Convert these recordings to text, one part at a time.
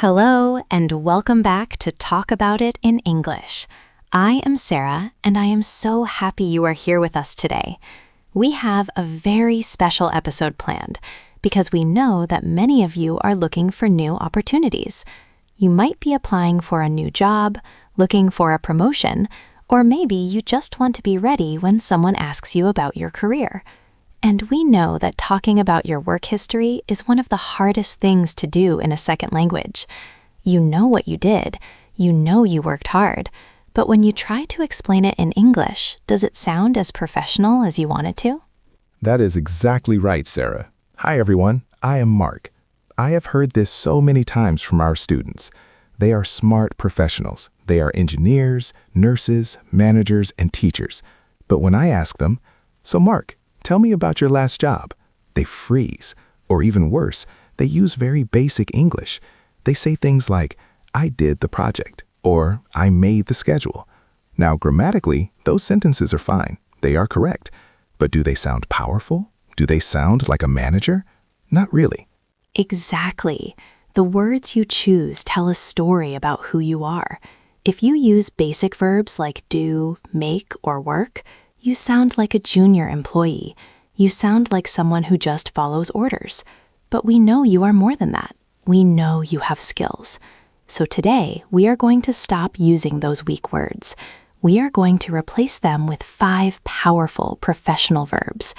Hello, and welcome back to Talk About It in English. I am Sarah, and I am so happy you are here with us today. We have a very special episode planned because we know that many of you are looking for new opportunities. You might be applying for a new job, looking for a promotion, or maybe you just want to be ready when someone asks you about your career. And we know that talking about your work history is one of the hardest things to do in a second language. You know what you did, you know you worked hard, but when you try to explain it in English, does it sound as professional as you want it to? That is exactly right, Sarah. Hi, everyone. I am Mark. I have heard this so many times from our students. They are smart professionals. They are engineers, nurses, managers, and teachers. But when I ask them, "So Mark, tell me about your last job," they freeze. Or even worse, they use very basic English. They say things like, "I did the project," or "I made the schedule." Now, grammatically, those sentences are fine. They are correct. But do they sound powerful? Do they sound like a manager? Not really. Exactly. The words you choose tell a story about who you are. If you use basic verbs like do, make, or work, you sound like a junior employee. You sound like someone who just follows orders. But we know you are more than that. We know you have skills. So today, we are going to stop using those weak words. We are going to replace them with 5 powerful professional verbs.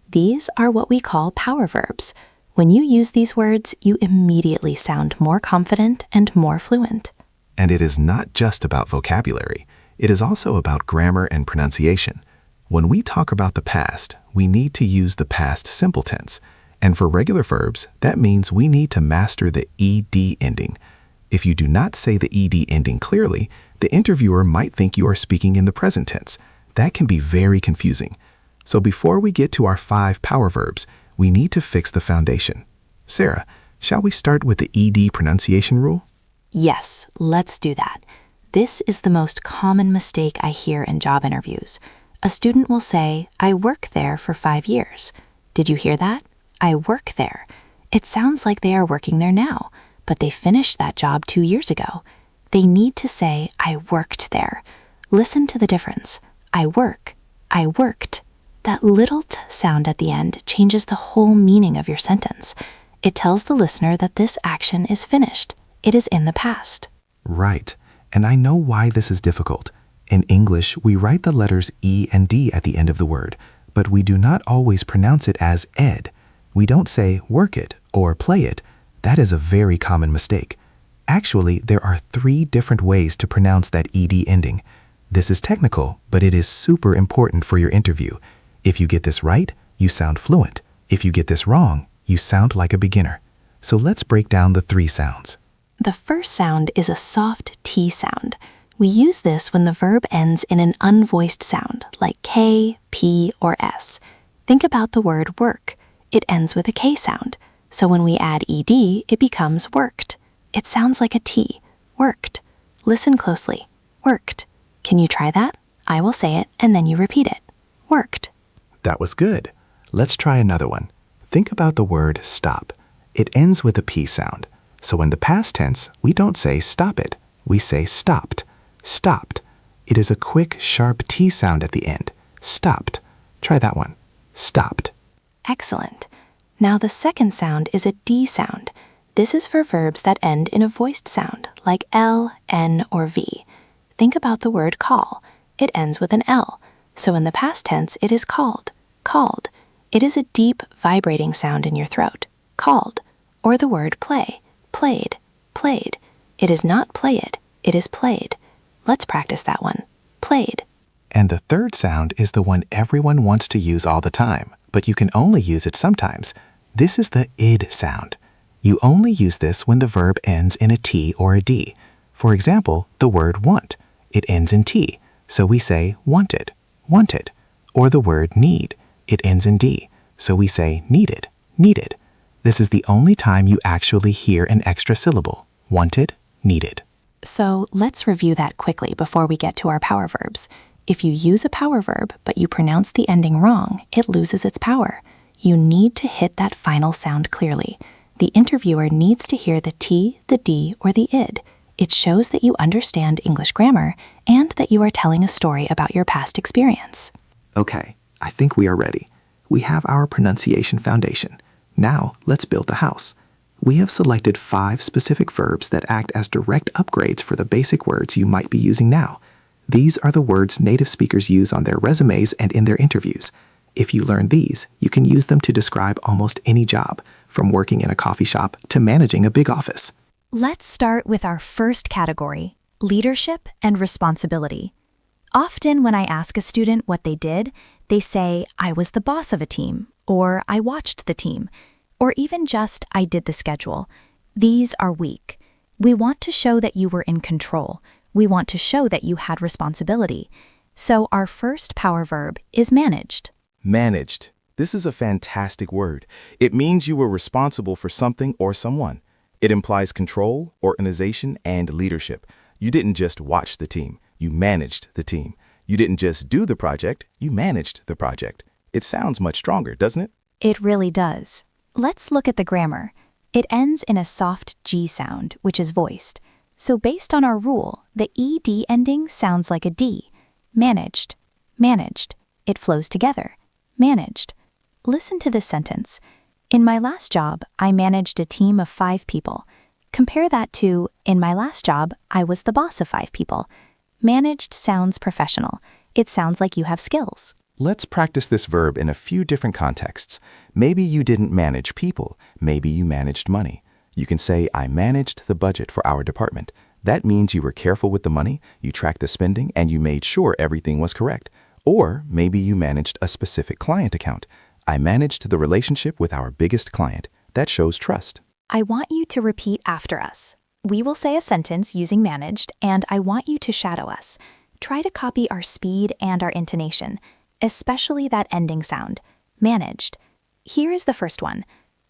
These are what we call power verbs. When you use these words, you immediately sound more confident and more fluent. And it is not just about vocabulary. It is also about grammar and pronunciation. When we talk about the past, we need to use the past simple tense. And for regular verbs, that means we need to master the ed ending. If you do not say the ed ending clearly, the interviewer might think you are speaking in the present tense. That can be very confusing. So before we get to our 5 power verbs, we need to fix the foundation. Sarah, shall we start with the ed pronunciation rule? Yes, let's do that. This is the most common mistake I hear in job interviews. A student will say, "I work there for 5 years." Did you hear that? I work there. It sounds like they are working there now, but they finished that job 2 years ago. They need to say, "I worked there." Listen to the difference. I work. I worked. That little t sound at the end changes the whole meaning of your sentence. It tells the listener that this action is finished. It is in the past. Right. And I know why this is difficult. In English, we write the letters E and D at the end of the word, but we do not always pronounce it as ed. We don't say work it or play it. That is a very common mistake. Actually, there are 3 different ways to pronounce that ed ending. This is technical, but it is super important for your interview. If you get this right, you sound fluent. If you get this wrong, you sound like a beginner. So let's break down the 3 sounds. The first sound is a soft T sound. We use this when the verb ends in an unvoiced sound, like K, P, or S. Think about the word work. It ends with a K sound. So when we add ed, it becomes worked. It sounds like a T, worked. Listen closely. Worked. Can you try that? I will say it, and then you repeat it. Worked. That was good. Let's try another one. Think about the word stop. It ends with a P sound. So in the past tense, we don't say stop it. We say stopped. Stopped. It is a quick, sharp T sound at the end. Stopped. Try that one. Stopped. Excellent. Now the second sound is a D sound. This is for verbs that end in a voiced sound, like L, N, or V. Think about the word call. It ends with an L. So in the past tense, it is called. Called. It is a deep, vibrating sound in your throat. Called. Or the word play. Played. Played. It is not play it. It is played. Let's practice that one. Played. And the third sound is the one everyone wants to use all the time, but you can only use it sometimes. This is the id sound. You only use this when the verb ends in a T or a D. For example, the word want. It ends in T, so we say wanted, wanted. Or the word need. It ends in D, so we say needed, needed. This is the only time you actually hear an extra syllable. Wanted, needed. So let's review that quickly before we get to our power verbs. If you use a power verb, but you pronounce the ending wrong, it loses its power. You need to hit that final sound clearly. The interviewer needs to hear the T, the D, or the id. It shows that you understand English grammar and that you are telling a story about your past experience. Okay, I think we are ready. We have our pronunciation foundation. Now, let's build the house. We have selected 5 specific verbs that act as direct upgrades for the basic words you might be using now. These are the words native speakers use on their resumes and in their interviews. If you learn these, you can use them to describe almost any job, from working in a coffee shop to managing a big office. Let's start with our first category, leadership and responsibility. Often when I ask a student what they did, they say, I was the boss of a team, or I watched the team, or even just, I did the schedule. These are weak. We want to show that you were in control. We want to show that you had responsibility. So our first power verb is managed. Managed. This is a fantastic word. It means you were responsible for something or someone. It implies control, organization, and leadership. You didn't just watch the team. You managed the team. You didn't just do the project. You managed the project. It sounds much stronger, doesn't it? It really does. Let's look at the grammar. It ends in a soft G sound, which is voiced. So based on our rule, the ED ending sounds like a D. Managed. Managed. It flows together. Managed. Listen to this sentence. In my last job, I managed a team of 5 people. Compare that to, in my last job, I was the boss of 5 people. Managed sounds professional. It sounds like you have skills. Let's practice this verb in a few different contexts. Maybe you didn't manage people. Maybe you managed money. You can say, I managed the budget for our department. That means you were careful with the money, you tracked the spending, and you made sure everything was correct. Or maybe you managed a specific client account. I managed the relationship with our biggest client. That shows trust. I want you to repeat after us. We will say a sentence using managed, and I want you to shadow us. Try to copy our speed and our intonation, especially that ending sound, managed. Here is the first one.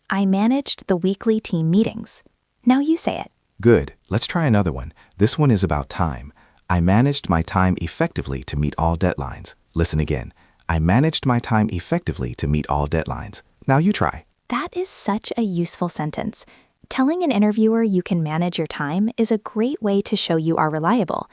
I managed the weekly team meetings. Now you say it. Good. Let's try another one. This one is about time. I managed my time effectively to meet all deadlines. Listen again. I managed my time effectively to meet all deadlines. Now you try. That is such a useful sentence. Telling an interviewer you can manage your time is a great way to show you are reliable.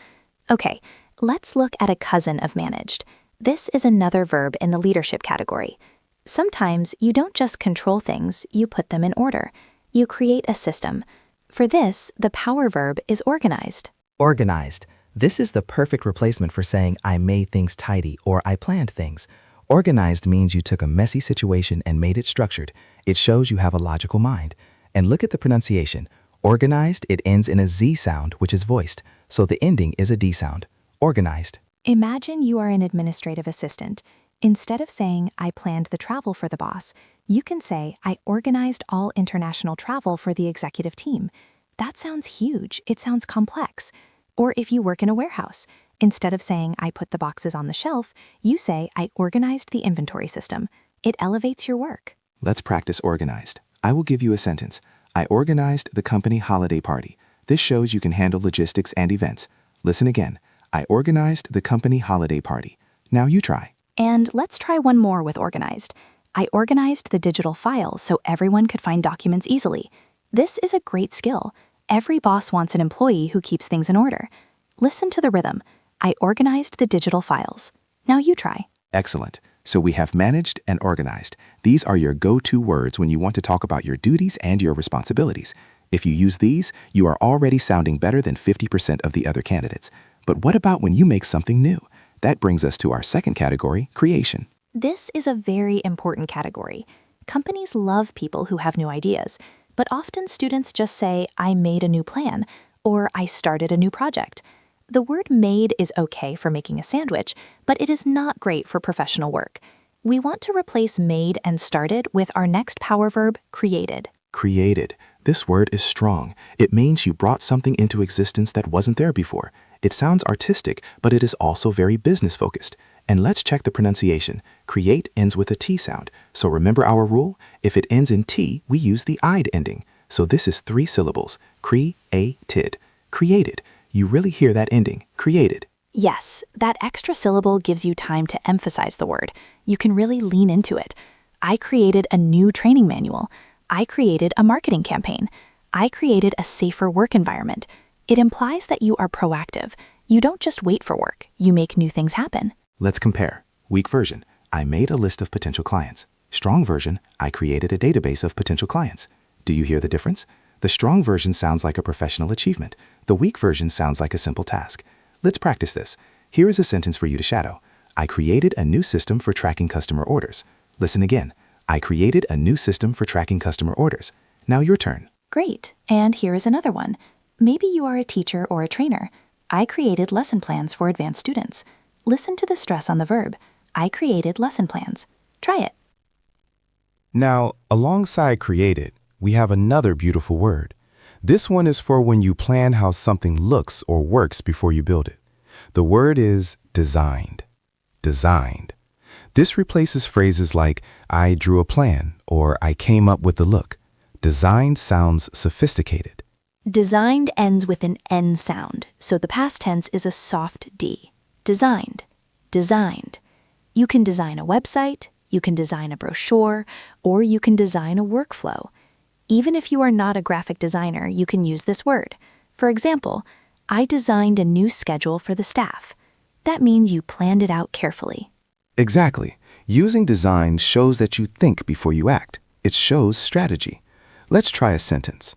Okay, let's look at a cousin of managed. This is another verb in the leadership category. Sometimes you don't just control things, you put them in order. You create a system. For this, the power verb is organized. Organized. This is the perfect replacement for saying I made things tidy or I planned things. Organized means you took a messy situation and made it structured. It shows you have a logical mind. And look at the pronunciation. Organized, it ends in a Z sound, which is voiced, so the ending is a D sound. Organized. Imagine you are an administrative assistant. Instead of saying, I planned the travel for the boss, you can say, I organized all international travel for the executive team. That sounds huge. It sounds complex. Or if you work in a warehouse, instead of saying, I put the boxes on the shelf, you say, I organized the inventory system. It elevates your work. Let's practice organized. I will give you a sentence. I organized the company holiday party. This shows you can handle logistics and events. Listen again. I organized the company holiday party. Now you try. And let's try one more with organized. I organized the digital files so everyone could find documents easily. This is a great skill. Every boss wants an employee who keeps things in order. Listen to the rhythm. I organized the digital files. Now you try. Excellent. So we have managed and organized. These are your go-to words when you want to talk about your duties and your responsibilities. If you use these, you are already sounding better than 50% of the other candidates. But what about when you make something new? That brings us to our second category, creation. This is a very important category. Companies love people who have new ideas, but often students just say, I made a new plan, or I started a new project. The word made is okay for making a sandwich, but it is not great for professional work. We want to replace made and started with our next power verb, created. Created. This word is strong. It means you brought something into existence that wasn't there before. It sounds artistic, but it is also very business-focused. And let's check the pronunciation. Create ends with a T sound. So remember our rule? If it ends in T, we use the "id" ending. So this is 3 syllables. Created. Created. You really hear that ending. Created. Yes, that extra syllable gives you time to emphasize the word. You can really lean into it. I created a new training manual. I created a marketing campaign. I created a safer work environment. It implies that you are proactive. You don't just wait for work. You make new things happen. Let's compare. Weak version, I made a list of potential clients. Strong version, I created a database of potential clients. Do you hear the difference? The strong version sounds like a professional achievement. The weak version sounds like a simple task. Let's practice this. Here is a sentence for you to shadow. I created a new system for tracking customer orders. Listen again. I created a new system for tracking customer orders. Now your turn. Great. And here is another one. Maybe you are a teacher or a trainer. I created lesson plans for advanced students. Listen to the stress on the verb. I created lesson plans. Try it. Now, alongside created, we have another beautiful word. This one is for when you plan how something looks or works before you build it. The word is designed. Designed. This replaces phrases like I drew a plan or I came up with the look. Designed sounds sophisticated. Designed ends with an N sound, so the past tense is a soft D. Designed. Designed. You can design a website, you can design a brochure, or you can design a workflow. Even if you are not a graphic designer, you can use this word. For example, I designed a new schedule for the staff. That means you planned it out carefully. Exactly. Using design shows that you think before you act. It shows strategy. Let's try a sentence.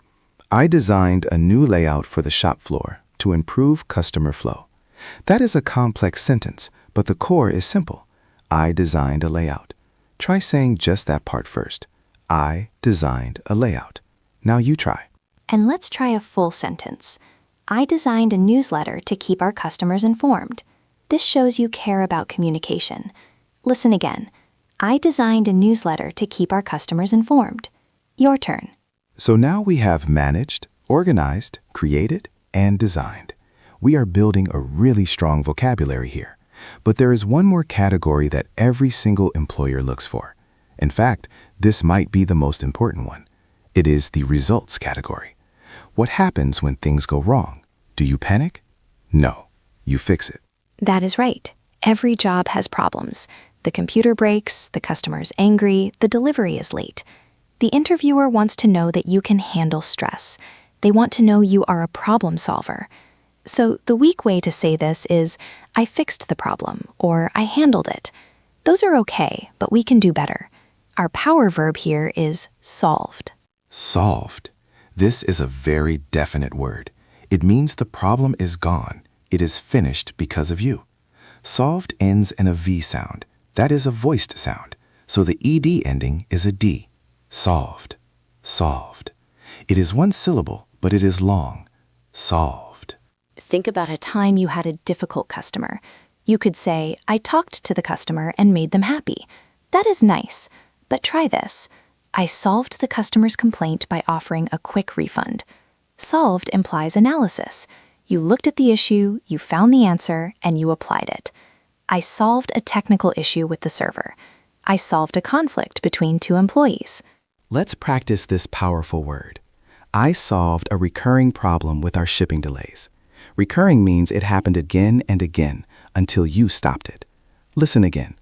I designed a new layout for the shop floor to improve customer flow. That is a complex sentence, but the core is simple. I designed a layout. Try saying just that part first. I designed a layout. Now you try. And let's try a full sentence. I designed a newsletter to keep our customers informed. This shows you care about communication. Listen again. I designed a newsletter to keep our customers informed. Your turn. So now we have managed, organized, created, and designed. We are building a really strong vocabulary here. But there is one more category that every single employer looks for. In fact, this might be the most important one. It is the results category. What happens when things go wrong? Do you panic? No, you fix it. That is right. Every job has problems. The computer breaks, the customer's angry, the delivery is late. The interviewer wants to know that you can handle stress. They want to know you are a problem solver. So the weak way to say this is, I fixed the problem, or I handled it. Those are okay, but we can do better. Our power verb here is solved. Solved. This is a very definite word. It means the problem is gone. It is finished because of you. Solved ends in a V sound. That is a voiced sound. So the ED ending is a D. Solved. Solved. It is one syllable, but it is long. Solved. Think about a time you had a difficult customer. You could say, I talked to the customer and made them happy. That is nice, but try this. I solved the customer's complaint by offering a quick refund. Solved implies analysis. You looked at the issue, you found the answer, and you applied it. I solved a technical issue with the server. I solved a conflict between two employees. Let's practice this powerful word. I solved a recurring problem with our shipping delays. Recurring means it happened again and again until you stopped it. Listen again.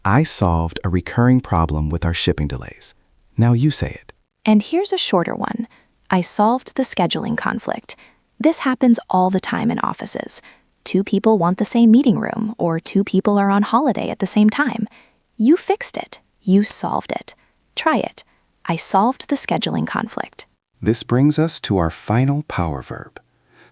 I solved a recurring problem with our shipping delays. Now you say it. And here's a shorter one. I solved the scheduling conflict. This happens all the time in offices. Two people want the same meeting room, or two people are on holiday at the same time. You fixed it. You solved it. Try it. I solved the scheduling conflict. This brings us to our final power verb.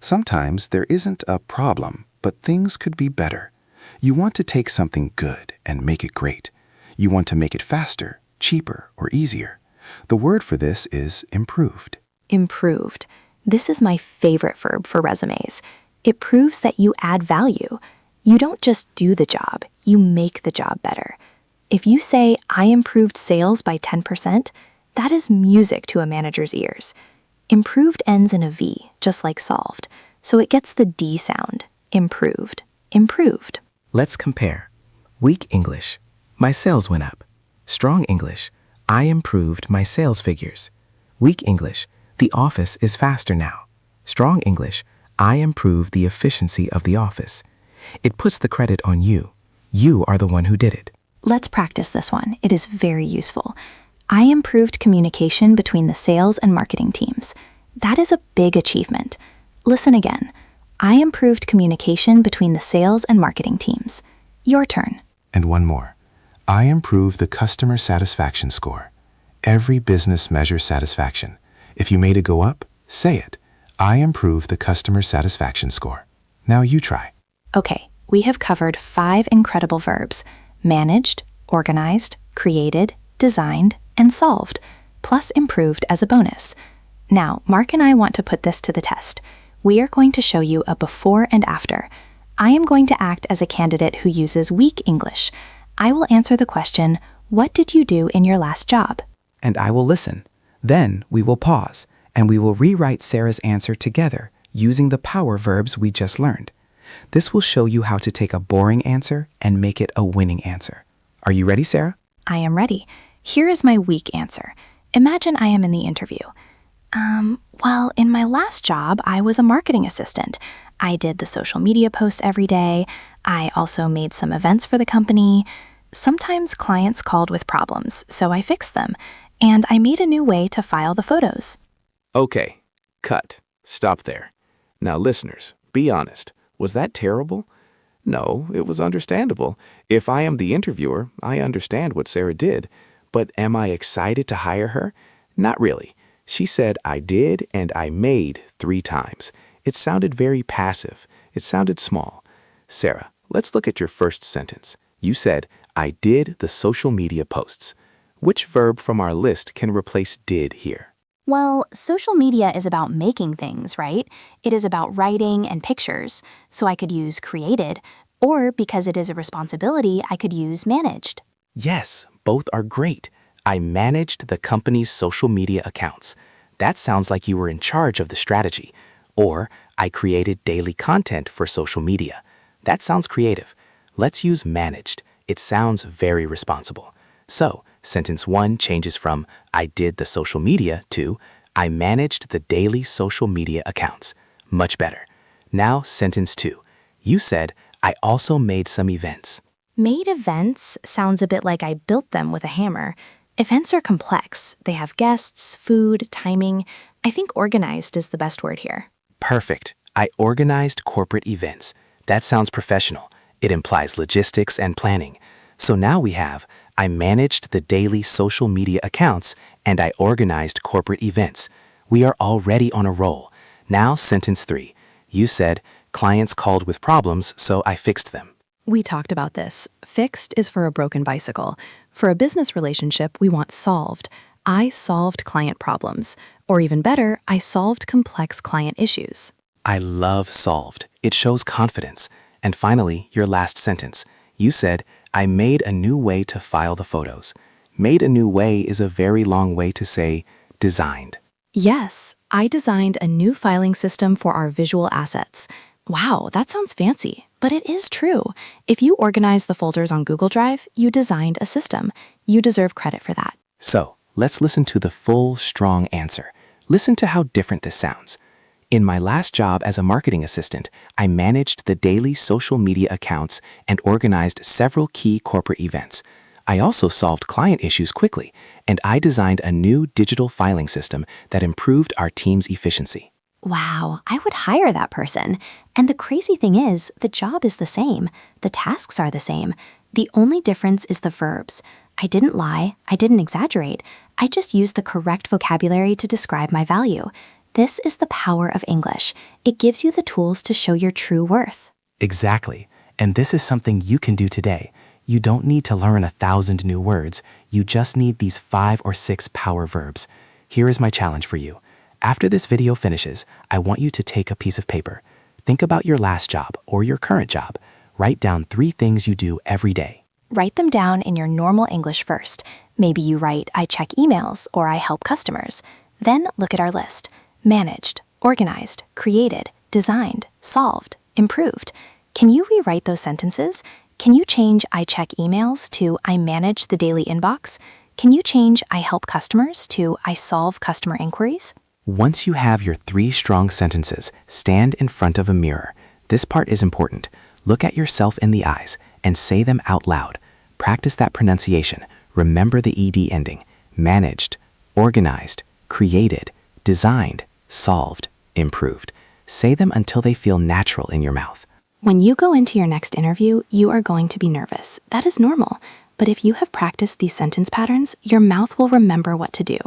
Sometimes there isn't a problem, but things could be better. You want to take something good and make it great. You want to make it faster, cheaper, or easier. The word for this is improved. Improved. This is my favorite verb for resumes. It proves that you add value. You don't just do the job, you make the job better. If you say, I improved sales by 10%, that is music to a manager's ears. Improved ends in a V, just like solved, so it gets the D sound. Improved. Improved. Let's compare. Weak English. My sales went up. Strong English. I improved my sales figures. Weak English. The office is faster now. Strong English. I improved the efficiency of the office. It puts the credit on you. You are the one who did it. Let's practice this one. It is very useful. I improved communication between the sales and marketing teams. That is a big achievement. Listen again. I improved communication between the sales and marketing teams. Your turn. And one more. I improve the customer satisfaction score. Every business measures satisfaction. If you made it go up, say it. I improve the customer satisfaction score. Now you try. Okay, we have covered 5 incredible verbs: managed, organized, created, designed, and solved, plus improved as a bonus. Now, Mark and I want to put this to the test. We are going to show you a before and after. I am going to act as a candidate who uses weak English. I will answer the question, what did you do in your last job? And I will listen. Then we will pause, and we will rewrite Sarah's answer together using the power verbs we just learned. This will show you how to take a boring answer and make it a winning answer. Are you ready, Sarah? I am ready. Here is my weak answer. Imagine I am in the interview. Well, in my last job, I was a marketing assistant. I did the social media posts every day. I also made some events for the company. Sometimes clients called with problems, so I fixed them. And I made a new way to file the photos. Okay, cut. Stop there. Now, listeners, be honest. Was that terrible? No, it was understandable. If I am the interviewer, I understand what Sarah did. But am I excited to hire her? Not really. She said I did and I made 3 times. It sounded very passive. It sounded small. Sarah, let's look at your first sentence. You said, I did the social media posts. Which verb from our list can replace did here? Well, social media is about making things, right? It is about writing and pictures, so I could use created, or because it is a responsibility, I could use managed. Yes, both are great. I managed the company's social media accounts. That sounds like you were in charge of the strategy. Or, I created daily content for social media. That sounds creative. Let's use managed. It sounds very responsible. So, sentence 1 changes from I did the social media to I managed the daily social media accounts. Much better. Now, sentence 2. You said, I also made some events. Made events sounds a bit like I built them with a hammer. Events are complex. They have guests, food, timing. I think organized is the best word here. Perfect. I organized corporate events. That sounds professional. It implies logistics and planning. So now we have I managed the daily social media accounts and I organized corporate events. We are already on a roll. Now sentence 3. You said, clients called with problems, so I fixed them. We talked about this. Fixed is for a broken bicycle. For a business relationship, we want solved. I solved client problems. Or even better, I solved complex client issues. I love solved. It shows confidence. And finally, your last sentence. You said, I made a new way to file the photos. Made a new way is a very long way to say designed. Yes, I designed a new filing system for our visual assets. Wow, that sounds fancy, but it is true. If you organize the folders on Google Drive, you designed a system. You deserve credit for that. So, let's listen to the full, strong answer. Listen to how different this sounds. In my last job as a marketing assistant, I managed the daily social media accounts and organized several key corporate events. I also solved client issues quickly, and I designed a new digital filing system that improved our team's efficiency. Wow, I would hire that person. And the crazy thing is, the job is the same. The tasks are the same. The only difference is the verbs. I didn't lie. I didn't exaggerate. I just used the correct vocabulary to describe my value. This is the power of English. It gives you the tools to show your true worth. Exactly. And this is something you can do today. You don't need to learn 1,000 new words. You just need these 5 or 6 power verbs. Here is my challenge for you. After this video finishes, I want you to take a piece of paper. Think about your last job or your current job. Write down 3 things you do every day. Write them down in your normal English first. Maybe you write, I check emails or I help customers. Then look at our list. Managed, organized, created, designed, solved, improved. Can you rewrite those sentences? Can you change I check emails to I manage the daily inbox? Can you change I help customers to I solve customer inquiries? Once you have your 3 strong sentences, stand in front of a mirror. This part is important. Look at yourself in the eyes and say them out loud. Practice that pronunciation. Remember the ED ending. managed, organized, created, designed, solved, improved. Say them until they feel natural in your mouth. When you go into your next interview, you are going to be nervous. That is normal. But if you have practiced these sentence patterns, your mouth will remember what to do.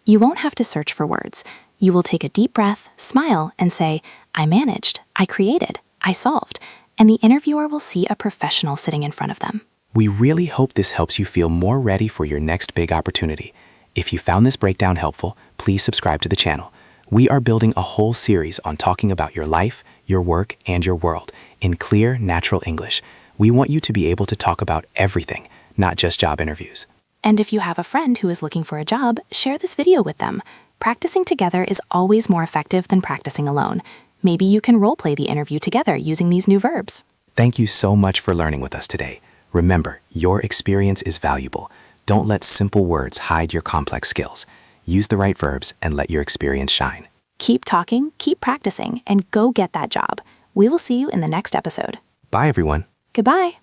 You won't have to search for words. You will take a deep breath, smile, and say, I managed, I created, I solved. And the interviewer will see a professional sitting in front of them. We really hope this helps you feel more ready for your next big opportunity. If you found this breakdown helpful, please subscribe to the channel. We are building a whole series on talking about your life, your work, and your world in clear, natural English. We want you to be able to talk about everything, not just job interviews. And if you have a friend who is looking for a job, share this video with them. Practicing together is always more effective than practicing alone. Maybe you can role-play the interview together using these new verbs. Thank you so much for learning with us today. Remember, your experience is valuable. Don't let simple words hide your complex skills. Use the right verbs and let your experience shine. Keep talking, keep practicing, and go get that job. We will see you in the next episode. Bye, everyone. Goodbye.